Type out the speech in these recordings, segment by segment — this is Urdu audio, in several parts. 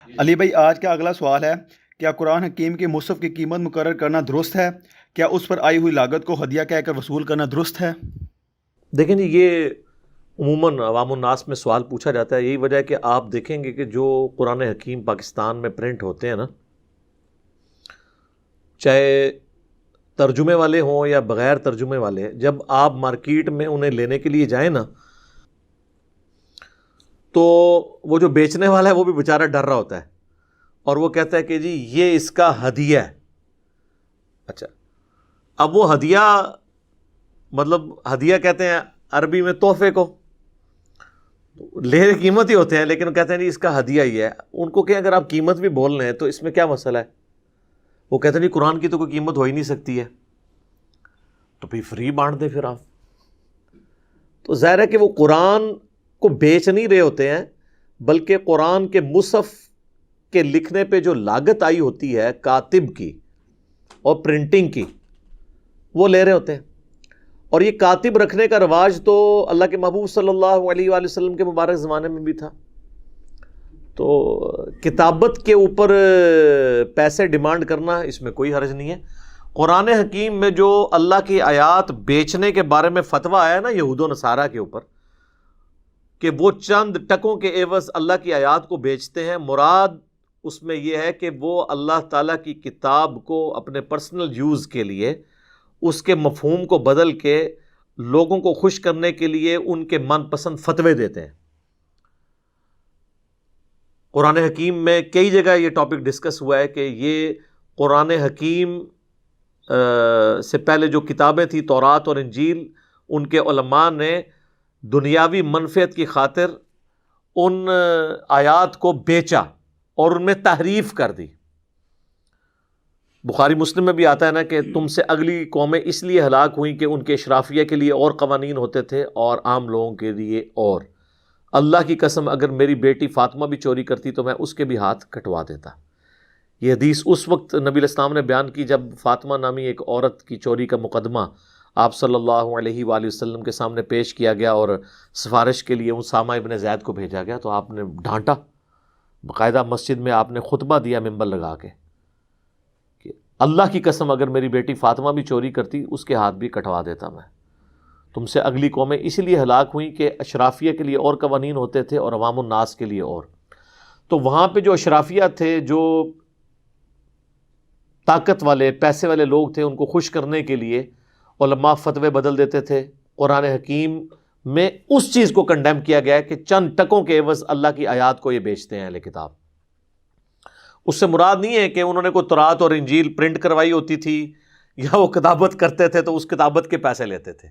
علی بھائی، آج کا اگلا سوال ہے، کیا قرآن حکیم کے مصحف کی قیمت مقرر کرنا درست ہے؟ کیا اس پر آئی ہوئی لاگت کو ہدیہ کہہ کر وصول کرنا درست ہے؟ دیکھیں جی، یہ عموماً عوام الناس میں سوال پوچھا جاتا ہے. یہی وجہ ہے کہ آپ دیکھیں گے کہ جو قرآن حکیم پاکستان میں پرنٹ ہوتے ہیں نا، چاہے ترجمے والے ہوں یا بغیر ترجمے والے، جب آپ مارکیٹ میں انہیں لینے کے لیے جائیں نا، تو وہ جو بیچنے والا ہے وہ بھی بیچارہ ڈر رہا ہوتا ہے، اور وہ کہتا ہے کہ جی یہ اس کا ہدیہ ہے. اچھا، اب وہ ہدیہ، مطلب ہدیہ کہتے ہیں عربی میں تحفے کو، لے قیمت ہی ہوتے ہیں، لیکن کہتے ہیں جی اس کا ہدیہ ہی ہے. ان کو کہ اگر آپ قیمت بھی بول رہے ہیں تو اس میں کیا مسئلہ ہے؟ وہ کہتے ہیں جی قرآن کی تو کوئی قیمت ہو ہی نہیں سکتی ہے، تو پھر فری بانٹ دیں پھر آپ. تو ظاہر ہے کہ وہ قرآن کو بیچ نہیں رہے ہوتے ہیں، بلکہ قرآن کے مصحف کے لکھنے پہ جو لاگت آئی ہوتی ہے کاتب کی اور پرنٹنگ کی، وہ لے رہے ہوتے ہیں. اور یہ کاتب رکھنے کا رواج تو اللہ کے محبوب صلی اللہ علیہ وآلہ وسلم کے مبارک زمانے میں بھی تھا. تو کتابت کے اوپر پیسے ڈیمانڈ کرنا، اس میں کوئی حرج نہیں ہے. قرآن حکیم میں جو اللہ کی آیات بیچنے کے بارے میں فتویٰ آیا نا یہود و نصارہ کے اوپر، کہ وہ چند ٹکوں کے عوض اللہ کی آیات کو بیچتے ہیں، مراد اس میں یہ ہے کہ وہ اللہ تعالیٰ کی کتاب کو اپنے پرسنل یوز کے لیے اس کے مفہوم کو بدل کے لوگوں کو خوش کرنے کے لیے ان کے من پسند فتوے دیتے ہیں. قرآن حکیم میں کئی جگہ یہ ٹاپک ڈسکس ہوا ہے کہ یہ قرآن حکیم سے پہلے جو کتابیں تھیں تورات اور انجیل، ان کے علماء نے دنیاوی منفعت کی خاطر ان آیات کو بیچا اور ان میں تحریف کر دی. بخاری مسلم میں بھی آتا ہے نا کہ تم سے اگلی قومیں اس لیے ہلاک ہوئیں کہ ان کے اشرافیہ کے لیے اور قوانین ہوتے تھے اور عام لوگوں کے لیے اور. اللہ کی قسم اگر میری بیٹی فاطمہ بھی چوری کرتی تو میں اس کے بھی ہاتھ کٹوا دیتا. یہ حدیث اس وقت نبی علیہ السلام نے بیان کی جب فاطمہ نامی ایک عورت کی چوری کا مقدمہ آپ صلی اللہ علیہ وآلہ وسلم کے سامنے پیش کیا گیا اور سفارش کے لیے اسامہ ابن زید کو بھیجا گیا، تو آپ نے ڈانٹا، باقاعدہ مسجد میں آپ نے خطبہ دیا منبر لگا کے کہ اللہ کی قسم اگر میری بیٹی فاطمہ بھی چوری کرتی اس کے ہاتھ بھی کٹوا دیتا میں. تم سے اگلی قومیں اسی لیے ہلاک ہوئیں کہ اشرافیہ کے لیے اور قوانین ہوتے تھے اور عوام الناس کے لیے اور. تو وہاں پہ جو اشرافیہ تھے، جو طاقت والے پیسے والے لوگ تھے، ان کو خوش کرنے کے لیے علماء فتوے بدل دیتے تھے. قرآن حکیم میں اس چیز کو کنڈیم کیا گیا ہے کہ چند ٹکوں کے عوض اللہ کی آیات کو یہ بیچتے ہیں اہل کتاب. اس سے مراد نہیں ہے کہ انہوں نے کوئی تورات اور انجیل پرنٹ کروائی ہوتی تھی یا وہ کتابت کرتے تھے تو اس کتابت کے پیسے لیتے تھے.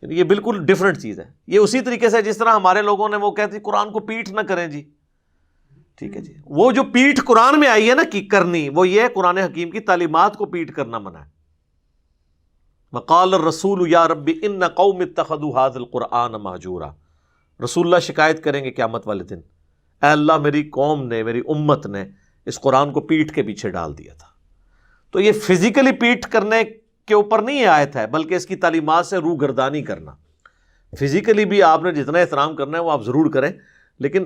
یہ بالکل ڈیفرنٹ چیز ہے. یہ اسی طریقے سے جس طرح ہمارے لوگوں نے وہ کہتے قرآن کو پیٹھ نہ کریں جی، ٹھیک ہے جی، وہ جو پیٹھ قرآن میں آئی ہے نا کی کرنی، وہ یہ ہے قرآن حکیم کی تعلیمات کو پیٹھ کرنا منع ہے. وقال الرسول یا رب ان قوم اتخذوا هذا القرآن مہجورا. رسول اللہ شکایت کریں گے قیامت والے دن، اے اللہ میری قوم نے، میری امت نے اس قرآن کو پیٹھ کے پیچھے ڈال دیا تھا. تو یہ فزیکلی پیٹھ کرنے کے اوپر نہیں آیت ہے، بلکہ اس کی تعلیمات سے روح گردانی کرنا. فزیکلی بھی آپ نے جتنا احترام کرنا ہے وہ آپ ضرور کریں، لیکن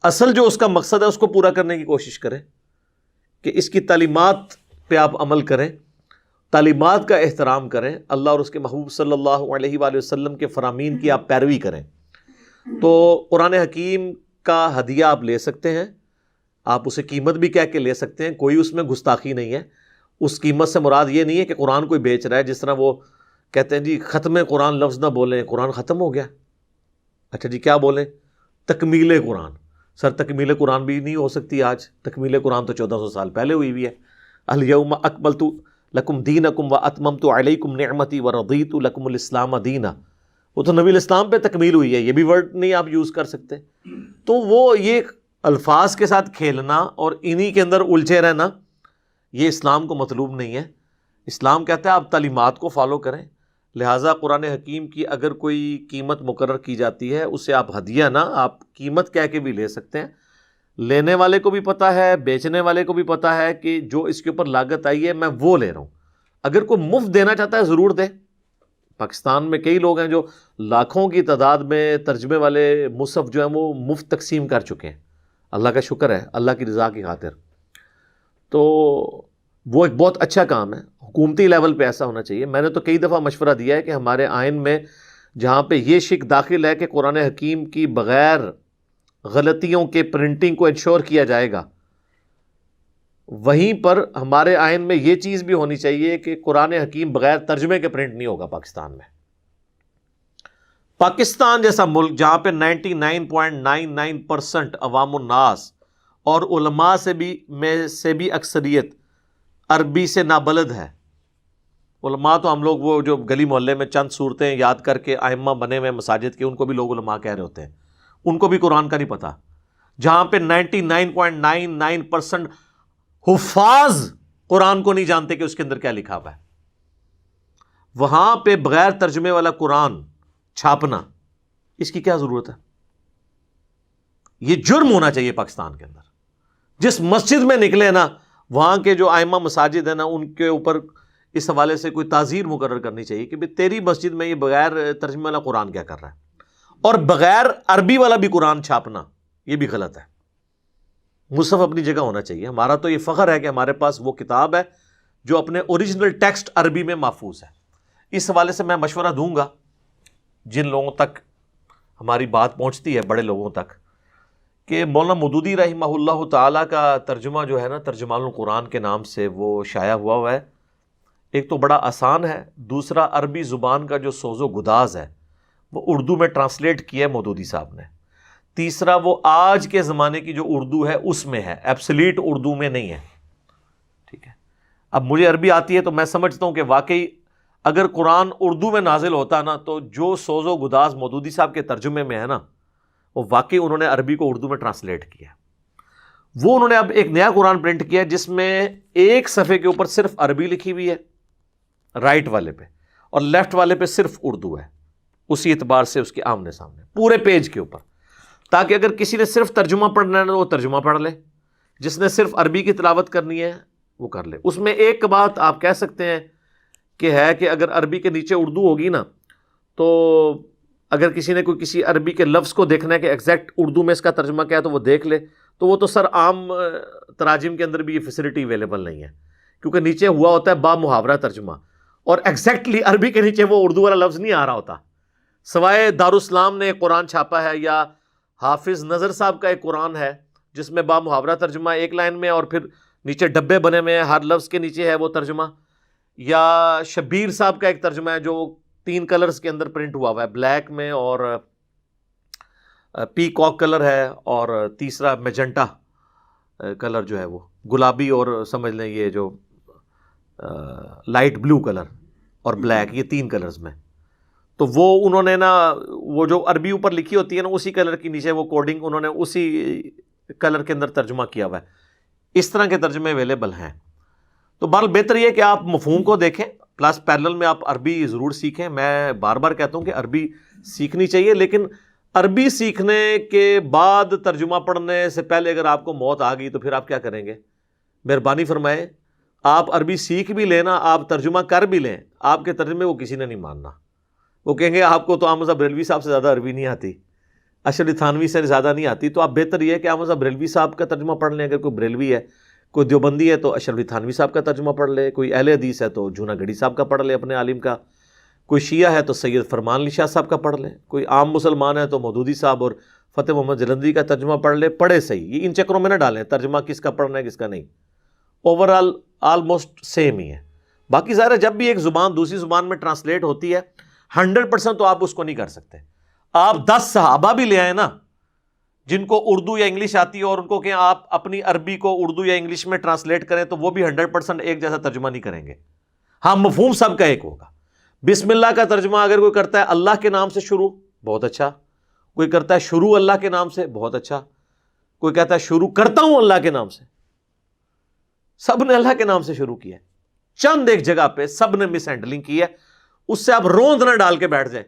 اصل جو اس کا مقصد ہے اس کو پورا کرنے کی کوشش کریں کہ اس کی تعلیمات پہ آپ عمل کریں، تعلیمات کا احترام کریں، اللہ اور اس کے محبوب صلی اللہ علیہ وآلہ وسلم کے فرامین کی آپ پیروی کریں. تو قرآن حکیم کا ہدیہ آپ لے سکتے ہیں، آپ اسے قیمت بھی کہہ کے لے سکتے ہیں، کوئی اس میں گستاخی نہیں ہے. اس قیمت سے مراد یہ نہیں ہے کہ قرآن کوئی بیچ رہا ہے، جس طرح وہ کہتے ہیں جی ختم قرآن لفظ نہ بولیں، قرآن ختم ہو گیا. اچھا جی کیا بولیں؟ تکمیل قرآن. سر تکمیل قرآن بھی نہیں ہو سکتی آج، تکمیل قرآن تو 1400 سال پہلے ہوئی ہوئی ہے. الیوم اکملت لکم دینکم واتممت علیکم نعمتی ورضیت لکم الاسلام دینا. وہ تو نبی الاسلام پہ تکمیل ہوئی ہے، یہ بھی ورڈ نہیں آپ یوز کر سکتے. تو وہ یہ الفاظ کے ساتھ کھیلنا اور انہی کے اندر الجھے رہنا، یہ اسلام کو مطلوب نہیں ہے. اسلام کہتا ہے آپ تعلیمات کو فالو کریں. لہٰذا قرآن حکیم کی اگر کوئی قیمت مقرر کی جاتی ہے، اسے آپ ہدیہ نہ، آپ قیمت کہہ کے بھی لے سکتے ہیں. لینے والے کو بھی پتہ ہے، بیچنے والے کو بھی پتہ ہے کہ جو اس کے اوپر لاگت آئی ہے میں وہ لے رہا ہوں. اگر کوئی مفت دینا چاہتا ہے ضرور دے. پاکستان میں کئی لوگ ہیں جو لاکھوں کی تعداد میں ترجمے والے مصحف جو ہیں وہ مفت تقسیم کر چکے ہیں. اللہ کا شکر ہے اللہ کی رضا کی خاطر. تو وہ ایک بہت اچھا کام ہے, حکومتی لیول پہ ایسا ہونا چاہیے. میں نے تو کئی دفعہ مشورہ دیا ہے کہ ہمارے آئین میں جہاں پہ یہ شک داخل ہے کہ قرآن حکیم کی بغیر غلطیوں کے پرنٹنگ کو انشور کیا جائے گا, وہیں پر ہمارے آئین میں یہ چیز بھی ہونی چاہیے کہ قرآن حکیم بغیر ترجمے کے پرنٹ نہیں ہوگا پاکستان میں. پاکستان جیسا ملک جہاں پہ 99.99% عوام الناس اور علماء سے بھی اکثریت عربی سے نابلد ہے. علماء تو ہم لوگ وہ جو گلی محلے میں چند صورتیں یاد کر کے ائمہ بنے ہوئے مساجد کے, ان کو بھی لوگ علماء کہہ رہے ہوتے ہیں, ان کو بھی قرآن کا نہیں پتہ. جہاں پہ 99.99% حفاظ قرآن کو نہیں جانتے کہ اس کے اندر کیا لکھا ہوا ہے, وہاں پہ بغیر ترجمے والا قرآن چھاپنا, اس کی کیا ضرورت ہے؟ یہ جرم ہونا چاہیے پاکستان کے اندر. جس مسجد میں نکلے نا, وہاں کے جو ائمہ مساجد ہیں نا, ان کے اوپر اس حوالے سے کوئی تعزیر مقرر کرنی چاہیے کہ بھی تیری مسجد میں یہ بغیر ترجمے والا قرآن کیا کر رہا ہے. اور بغیر عربی والا بھی قرآن چھاپنا یہ بھی غلط ہے. مصحف اپنی جگہ ہونا چاہیے. ہمارا تو یہ فخر ہے کہ ہمارے پاس وہ کتاب ہے جو اپنے اوریجنل ٹیکسٹ عربی میں محفوظ ہے. اس حوالے سے میں مشورہ دوں گا جن لوگوں تک ہماری بات پہنچتی ہے, بڑے لوگوں تک, کہ مولانا مودودی رحمہ اللہ تعالیٰ کا ترجمہ جو ہے نا ترجمان القرآن کے نام سے وہ شائع ہوا ہے. ایک تو بڑا آسان ہے, دوسرا عربی زبان کا جو سوز و گداز ہے وہ اردو میں ٹرانسلیٹ کیا ہے مودودی صاحب نے. تیسرا وہ آج کے زمانے کی جو اردو ہے اس میں ہے, ایبسلیٹ اردو میں نہیں ہے. ٹھیک ہے, اب مجھے عربی آتی ہے تو میں سمجھتا ہوں کہ واقعی اگر قرآن اردو میں نازل ہوتا نا تو جو سوز و گداز مودودی صاحب کے ترجمے میں ہے نا, وہ واقعی انہوں نے عربی کو اردو میں ٹرانسلیٹ کیا. وہ انہوں نے اب ایک نیا قرآن پرنٹ کیا جس میں ایک صفحے کے اوپر صرف عربی لکھی ہوئی ہے رائٹ والے پہ, اور لیفٹ والے پہ صرف اردو ہے. اسی اعتبار سے اس کے آمنے سامنے پورے پیج کے اوپر, تاکہ اگر کسی نے صرف ترجمہ پڑھنا ہے تو وہ ترجمہ پڑھ لے, جس نے صرف عربی کی تلاوت کرنی ہے وہ کر لے. اس میں ایک بات آپ کہہ سکتے ہیں کہ ہے کہ اگر عربی کے نیچے اردو ہوگی نا, تو اگر کسی نے کوئی کسی عربی کے لفظ کو دیکھنا ہے کہ ایگزیکٹ اردو میں اس کا ترجمہ کیا ہے تو وہ دیکھ لے. تو وہ تو سر عام تراجم کے اندر بھی یہ فیسلٹی اویلیبل نہیں ہے, کیونکہ نیچے ہوا ہوتا ہے با محاورہ ترجمہ, اور ایگزیکٹلی عربی کے نیچے وہ اردو والا لفظ نہیں آ رہا ہوتا. سوائے دارالاسلام نے ایک قرآن چھاپا ہے, یا حافظ نظر صاحب کا ایک قرآن ہے جس میں با محاورہ ترجمہ ایک لائن میں, اور پھر نیچے ڈبے بنے ہوئے ہیں, ہر لفظ کے نیچے ہے وہ ترجمہ. یا شبیر صاحب کا ایک ترجمہ ہے جو 3 کلرز کے اندر پرنٹ ہوا ہے, بلیک میں اور پی کاک کلر ہے, اور تیسرا میجنٹا کلر جو ہے وہ گلابی, اور سمجھ لیں یہ جو لائٹ بلو کلر اور بلیک, یہ 3 کلرز میں. تو وہ انہوں نے نا وہ جو عربی اوپر لکھی ہوتی ہے نا اسی کلر کی نیچے وہ کوڈنگ انہوں نے اسی کلر کے اندر ترجمہ کیا ہوا ہے. اس طرح کے ترجمے اویلیبل ہیں. تو بہرحال بہتر یہ کہ آپ مفہوم کو دیکھیں, پلس پیرلل میں آپ عربی ضرور سیکھیں. میں بار بار کہتا ہوں کہ عربی سیکھنی چاہیے, لیکن عربی سیکھنے کے بعد ترجمہ پڑھنے سے پہلے اگر آپ کو موت آ گئی تو پھر آپ کیا کریں گے؟ مہربانی فرمائے آپ عربی سیکھ بھی لیں نا, آپ ترجمہ کر بھی لیں, آپ کے ترجمے کو کسی نے نہیں ماننا. وہ کہیں گے آپ کو تو احمد صاحب بریلوی صاحب سے زیادہ عربی نہیں آتی, اشرف علی تھانوی سے زیادہ نہیں آتی. تو آپ بہتر یہ ہے کہ احمد صاحب بریلوی صاحب کا ترجمہ پڑھ لیں. اگر کوئی بریلوی ہے, کوئی دیوبندی ہے تو اشرف علی تھانوی صاحب کا ترجمہ پڑھ لے, کوئی اہل حدیث ہے تو جونا گڑھی صاحب کا پڑھ لے اپنے عالم کا, کوئی شیعہ ہے تو سید فرمان علی شاہ صاحب کا پڑھ لے, کوئی عام مسلمان ہے تو مودودی صاحب اور فتح محمد جلندری کا ترجمہ پڑھ لے. پڑھے صحیح, یہ ان چکروں میں نہ ڈالیں ترجمہ کس کا پڑھنا ہے کس کا نہیں. اوور آل آلموسٹ سیم ہی ہے. باقی ظاہر ہے جب بھی ایک زبان دوسری زبان میں ٹرانسلیٹ ہوتی ہے 100% تو آپ اس کو نہیں کر سکتے. آپ 10 صحابہ بھی لے آئے نا جن کو اردو یا انگلش آتی ہے, اور ان کو کہ آپ اپنی عربی کو اردو یا انگلش میں ٹرانسلیٹ کریں, تو وہ بھی 100% ایک جیسا ترجمہ نہیں کریں گے. ہاں مفہوم سب کا ایک ہوگا. بسم اللہ کا ترجمہ اگر کوئی کرتا ہے اللہ کے نام سے شروع, بہت اچھا. کوئی کرتا ہے شروع اللہ کے نام سے, بہت اچھا. کوئی کہتا ہے شروع کرتا ہوں اللہ کے نام سے. سب نے اللہ کے نام سے شروع کیا ہے, چند ایک جگہ پہ سب نے مس ہینڈلنگ کی ہے. اس سے آپ روند نہ ڈال کے بیٹھ جائیں.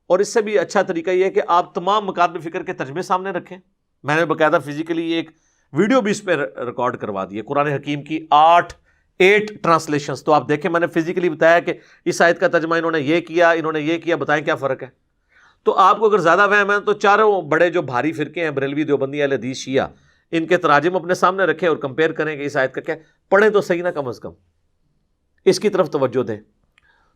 اور اس سے بھی اچھا طریقہ یہ ہے کہ آپ تمام مکاتب فکر کے ترجمے سامنے رکھیں. میں نے باقاعدہ فزیکلی ایک ویڈیو بھی اس پہ ریکارڈ کروا دی ہے, قرآن حکیم کی 8 ٹرانسلیشنز. تو آپ دیکھیں میں نے فزیکلی بتایا کہ اس آیت کا ترجمہ انہوں نے یہ کیا, انہوں نے یہ کیا, بتائیں کیا فرق ہے. تو آپ کو اگر زیادہ وہم ہے تو چاروں بڑے جو بھاری فرقے ہیں, بریلوی, دیوبندی, اہل حدیث, شیعہ, ان کے تراجم اپنے سامنے رکھیں اور کمپیئر کریں کہ اس آیت کا کیا، پڑھیں تو صحیح نہ کم از کم، اس کی طرف توجہ دیں۔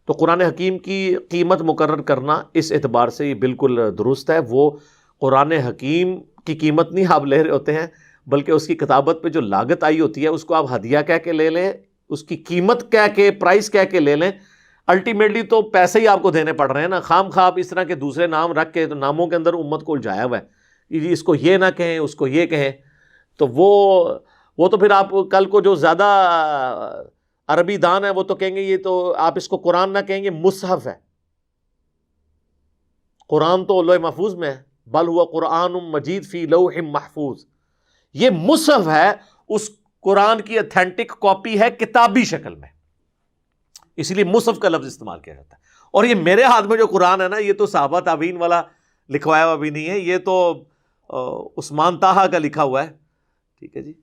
تو قرآن حکیم کی قیمت مقرر کرنا اس اعتبار سے یہ بالکل درست ہے۔ وہ قرآن حکیم کی قیمت نہیں آپ لے رہے ہوتے ہیں، بلکہ اس کی کتابت پہ جو لاگت آئی ہوتی ہے اس کو آپ ہدیہ کہہ کے لے لیں، اس کی قیمت کہہ کے، پرائس کہہ کے لے لیں۔ الٹیمیٹلی تو پیسے ہی آپ کو دینے پڑ رہے ہیں نا، خام خواہ آپ اس طرح کے دوسرے نام رکھ کے، تو ناموں کے اندر امت کو الجھایا ہوا ہے، جی اس کو یہ نہ کہیں، اس کو یہ کہیں، تو وہ تو پھر آپ کل کو جو زیادہ عربی دان ہے وہ تو کہیں گے یہ تو آپ اس کو قرآن نہ کہیں گے، مصحف ہے۔ قرآن تو لوح محفوظ میں ہے، بل ہوا قرآن مجید فی لوح محفوظ، یہ مصحف ہے، اس قرآن کی اتھینٹک کاپی ہے کتابی شکل میں، اسی لیے مصحف کا لفظ استعمال کیا جاتا ہے۔ اور یہ میرے ہاتھ میں جو قرآن ہے نا، یہ تو صحابہ تابعین والا لکھوایا ہوا بھی نہیں ہے، یہ تو عثمان طٰہٰ کا لکھا ہوا ہے، ٹھیک ہے جی،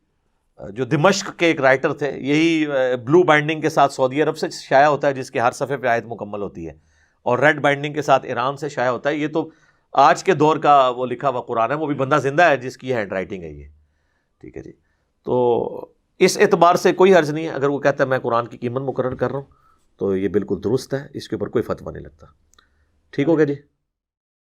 جو دمشق کے ایک رائٹر تھے، یہی بلو بائنڈنگ کے ساتھ سعودی عرب سے شائع ہوتا ہے، جس کے ہر صفحے پہ آیت مکمل ہوتی ہے، اور ریڈ بائنڈنگ کے ساتھ ایران سے شائع ہوتا ہے۔ یہ تو آج کے دور کا وہ لکھا ہوا قرآن ہے، وہ بھی بندہ زندہ ہے جس کی ہینڈ رائٹنگ ہے یہ، ٹھیک ہے جی۔ تو اس اعتبار سے کوئی حرج نہیں ہے، اگر وہ کہتا ہے میں قرآن کی قیمت مقرر کر رہا ہوں تو یہ بالکل درست ہے، اس کے اوپر کوئی فتویٰ نہیں لگتا۔ ٹھیک ہو گیا جی۔